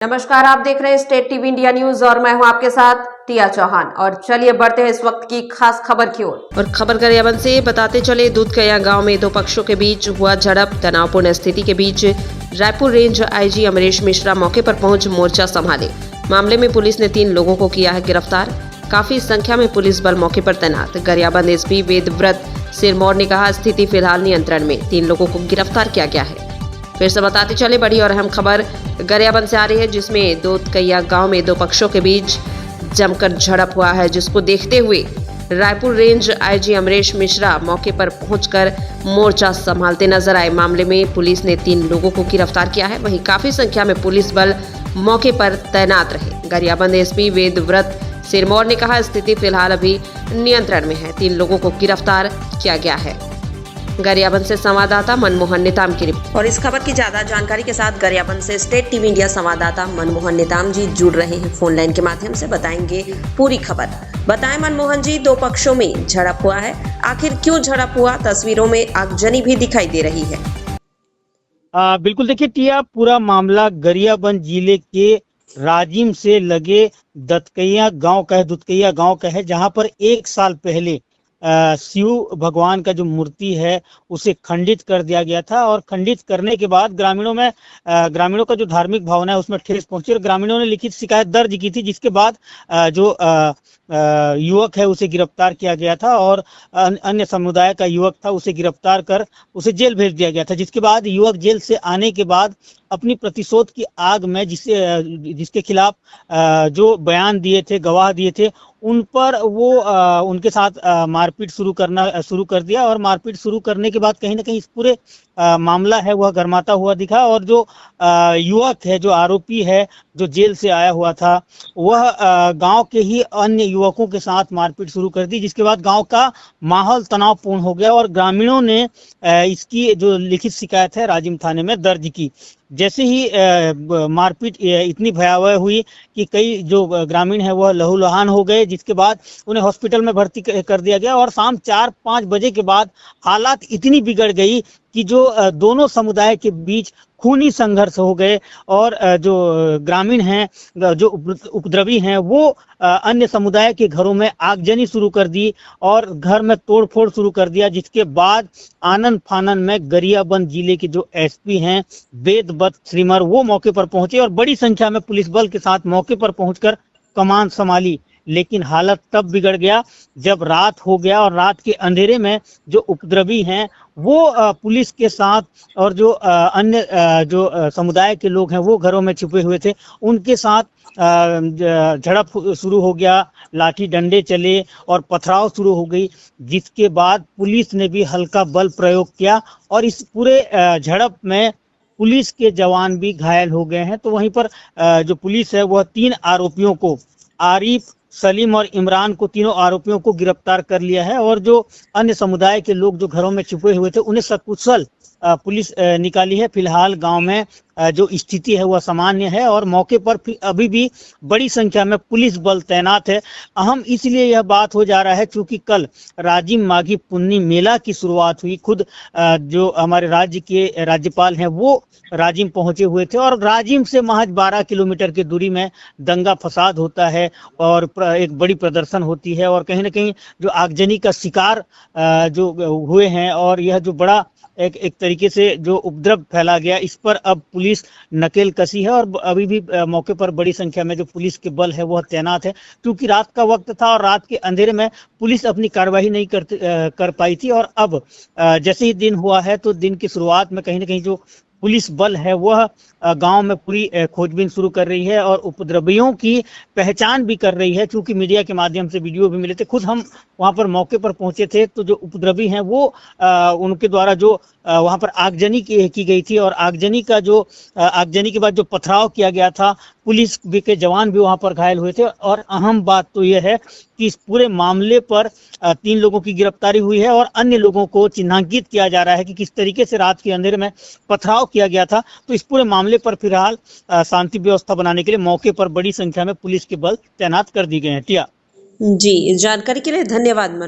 नमस्कार, आप देख रहे हैं स्टेट टीवी इंडिया न्यूज और मैं हूं आपके साथ टिया चौहान। और चलिए बढ़ते हैं इस वक्त की खास खबर की ओर। और खबर गरियाबंद से बताते चले, दूधकैया गांव में दो पक्षों के बीच हुआ झड़प। तनावपूर्ण स्थिति के बीच रायपुर रेंज आईजी अमरेश मिश्रा मौके पर पहुंच मोर्चा संभाले। मामले में पुलिस ने 3 लोगों को किया है गिरफ्तार। काफी संख्या में पुलिस बल मौके पर तैनात। गरियाबंद एसपी वेदव्रत सिरमौर ने कहा, स्थिति फिलहाल नियंत्रण में, 3 लोगों को गिरफ्तार किया गया है। फिर से बताते चले, बड़ी और अहम खबर गरियाबंद से आ रही है, जिसमें दूधकैया गांव में दो पक्षों के बीच जमकर झड़प हुआ है, जिसको देखते हुए रायपुर रेंज आईजी अमरेश मिश्रा मौके पर पहुंचकर मोर्चा संभालते नजर आए। मामले में पुलिस ने 3 लोगों को गिरफ्तार किया है। वहीं काफी संख्या में पुलिस बल मौके पर तैनात रहे। गरियाबंद एसपी वेदव्रत सिरमौर ने कहा, स्थिति फिलहाल अभी नियंत्रण में है, 3 लोगों को गिरफ्तार किया गया है। गरियाबंद से संवाददाता मनमोहन नेताम की रिपोर्ट। और इस खबर की ज्यादा जानकारी के साथ गरियाबंद से स्टेट टीवी इंडिया संवाददाता मनमोहन नेताम जी जुड़ रहे हैं फोन लाइन के माध्यम से। बताएंगे पूरी खबर। बताएं मनमोहन जी, दो पक्षों में झड़प हुआ है, आखिर क्यों झड़प हुआ? तस्वीरों में आगजनी भी दिखाई दे रही है। बिल्कुल, देखिए टिया, पूरा मामला गरियाबंद जिले के राजिम से लगे दूधकैया गांव का है, जहां पर 1 साल पहले शिव भगवान का जो मूर्ति है उसे खंडित कर दिया गया था। और खंडित करने के बाद ग्रामीणों का जो धार्मिक भावना है उसमें ठेस पहुंची और ग्रामीणों ने लिखित शिकायत दर्ज की थी, जिसके बाद जो युवक है उसे गिरफ्तार किया गया था और अन्य समुदाय का युवक था, उसे गिरफ्तार कर उसे जेल भेज दिया गया था। जिसके बाद युवक जेल से आने के बाद अपनी प्रतिशोध की आग में जिसके खिलाफ जो बयान दिए थे, गवाह दिए थे, उन पर वो उनके साथ मारपीट शुरू कर दिया। और मारपीट शुरू करने के बाद कहीं ना कहीं इस पूरे मामला है वह गर्माता हुआ दिखा। और जो युवक है, जो आरोपी है, जो जेल से आया हुआ था, वह गांव के ही अन्य युवकों के साथ मारपीट शुरू कर दी, जिसके बाद गांव का माहौल तनावपूर्ण हो गया और ग्रामीणों ने इसकी जो लिखित शिकायत है राजिम थाने में दर्ज की। जैसे ही मारपीट इतनी भयावह हुई कि कई जो ग्रामीण है वह लहूलुहान हो गए, जिसके बाद उन्हें हॉस्पिटल में भर्ती कर दिया गया। और शाम 4-5 बजे के बाद हालात इतनी बिगड़ गई कि जो दोनों समुदाय के बीच खूनी संघर्ष हो गए और जो ग्रामीण हैं, जो उपद्रवी हैं, वो अन्य समुदाय के घरों में आगजनी शुरू कर दी और घर में तोड़फोड़ शुरू कर दिया। जिसके बाद आनन फानन में गरियाबंद जिले के जो एसपी हैं वेदव्रत सिरमौर, वो मौके पर पहुंचे और बड़ी संख्या में पुलिस बल के साथ मौके पर पहुंचकर कमान संभाली। लेकिन हालत तब बिगड़ गया जब रात हो गया और रात के अंधेरे में जो उपद्रवी हैं वो पुलिस के साथ और जो अन्य जो समुदाय के लोग हैं वो घरों में छुपे हुए थे, उनके साथ झड़प शुरू हो गया। लाठी डंडे चले और पथराव शुरू हो गई, जिसके बाद पुलिस ने भी हल्का बल प्रयोग किया और इस पूरे झड़प में पुलिस के जवान भी घायल हो गए हैं। तो वहीं पर जो पुलिस है वह 3 आरोपियों को, आरिफ, सलीम और इमरान को, तीनों आरोपियों को गिरफ्तार कर लिया है। और जो अन्य समुदाय के लोग जो घरों में छुपे हुए थे उन्हें सकुशल पुलिस निकाली है। फिलहाल गांव में जो स्थिति है वह सामान्य है और मौके पर अभी भी बड़ी संख्या में पुलिस बल तैनात है। अहम इसलिए यह बात हो जा रहा है क्योंकि कल राजिम माघी पुन्नी मेला की शुरुआत हुई। खुद जो हमारे राज्य के राज्यपाल हैं वो राजिम पहुंचे हुए थे और राजिम से महज 12 किलोमीटर की दूरी में दंगा फसाद होता है और एक बड़ी प्रदर्शन होती है और कहीं ना कहीं जो आगजनी का शिकार जो हुए हैं और यह जो बड़ा एक तरीके से जो उपद्रव फैला गया, इस पर अब पुलिस नकेल कसी है और अभी भी मौके पर बड़ी संख्या में जो पुलिस के बल है वह तैनात है। क्योंकि रात का वक्त था और रात के अंधेरे में पुलिस अपनी कार्रवाई नहीं कर पाई थी। और अब जैसे ही दिन हुआ है तो दिन की शुरुआत में कहीं ना कहीं जो पुलिस बल है वह गांव में पूरी खोजबीन शुरू कर रही है और उपद्रवियों की पहचान भी कर रही है। क्योंकि मीडिया के माध्यम से वीडियो भी मिले थे, खुद हम वहां पर मौके पर पहुंचे थे, तो जो उपद्रवी हैं वो उनके द्वारा जो वहां पर आगजनी की गई थी और आगजनी के बाद जो पथराव किया गया था, पुलिस के जवान भी वहां पर घायल हुए थे। और अहम बात तो यह है कि इस पूरे मामले पर 3 लोगों की गिरफ्तारी हुई है और अन्य लोगों को चिन्हांकित किया जा रहा है कि किस तरीके से रात के अंधेरे में पथराव किया गया था। तो इस पूरे मामले पर फिलहाल शांति व्यवस्था बनाने के लिए मौके पर बड़ी संख्या में पुलिस के बल तैनात कर दी गए हैं। टिया जी, इस जानकारी के लिए धन्यवाद।